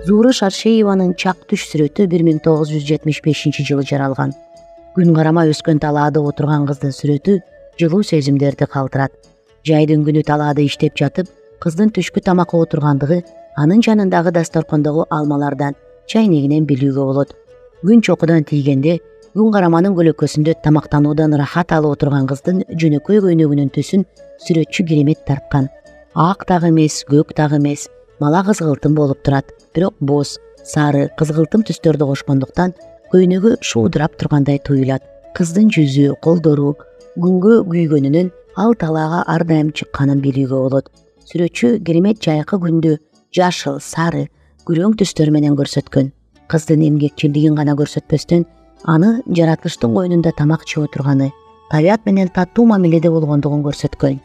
Зура Шаршееванын чак түш сүрөтү 1975-жылы жаралган. Күн карама өскөн талаада отурган кыздын сүрөтү жылуу сезимдерди калтырат. Жайдын күнү талаада иштеп жатып, кыздын түшкү тамакка отургандыгы анын жанындагы дасторкондогу алмалардан, чайнегинен билүүгө болот. Күн чокудан тийгенде күн караманын көлөкөсүндө тамактануудан рахат алып отурган кыздын жөнөкөй көйнөгүнүн түсүн сүрөтчү керемет тарткан. Ак дагы эмес, көк дагы эмес, мала кызгылтым болуп турат. Бирок боз, сары, кызгылтым түстөрдү кошкондуктан көйнөгү шуудурап тургандай туюлат. Кыздын жүзү, колдору күнгө күйгөнүнөн ал талаага ар дайым чыкканын билүүгө болот. Сүрөтчү керемет жайкы күндү жашыл, сары, күрөң түстөр менен көрсөткөн. Кыздын эмгекчилдигин гана көрсөтпөстөн, аны жаратылыштын койнунда тамак жеп отурганы, табият менен таттуу мамиледе болгондугун көрсөткөн.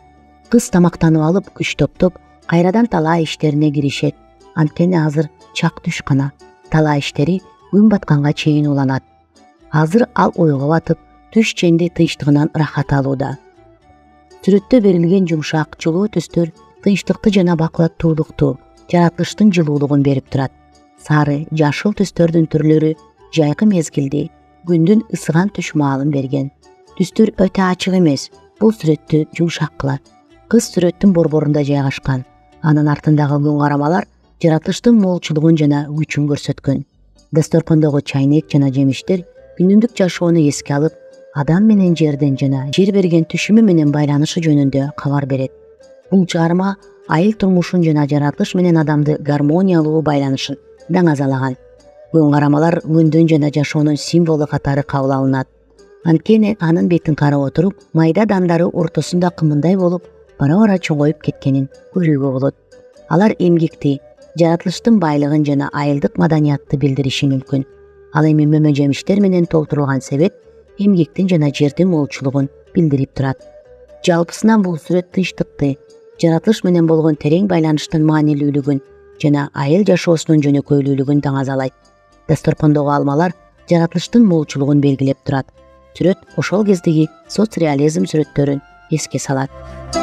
Кыз тамактанып алып, күч топтоп, кайрадан талаа иштерине киришет. Анткени азыр чак түш гана. Талаа иштери күн батканга чейин уланат. Азыр ал ойго батып, түш ченди тынчтыгынан рахат алууда. Сүрөттө берилген жумшак, жылуу түстөр тынчтыкты жана бакылаттуулукту, жаратылыштын жылуулугун берип турат. Сары, жашыл түстөрдүн түрлөрү жайкы мезгилди, күндүн ысыган түш маалын берген. Түстөр өтө ачык эмес, бул сүрөттү жумшак кылат. Кыз сүрөттүн борборунда жайгашкан. Анын артындагы күн карамалар жаратылыштын молчулугун жана күчүн көрсөткөн. Дасторкондогу чайнек жана жемиштер күнүмдүк жашоону эске алып, адам менен жерден жана жер берген түшүмү менен байланышы жөнүндө кабар берет. Бул чыгарма айыл турмушун жана жаратылыш менен адамды гармониялуу байланышын даңазалаган. Күн карамалар күндүн жана жашоонун символу катары кабыл алынат. Анткени анын бетин карап отуруп, майда дандары ортосунда кымындай болуп, бара-бара чоңоюп кеткенин көрүүгө болот. Алар эмгекти, жаратылыштын байлыгын жана айылдык маданиятты билдириши мүмкүн. Ал эми мөмө жемиштер менен толтурулган себет эмгектин жана жердин молчулугун билдирип турат. Жалпысынан бул сүрөт тынчтыкты, жаратылыш менен болгон терең байланыштын маанилүүлүгүн жана айыл жашоосунун жөнөкөйлүүлүгүн даңазалайт. Дасторкондогу алмалар жаратылыштын молчулугун белгилеп турат. Сүрөт ошол кездеги соцреализм сүрөттөрүн эске салат.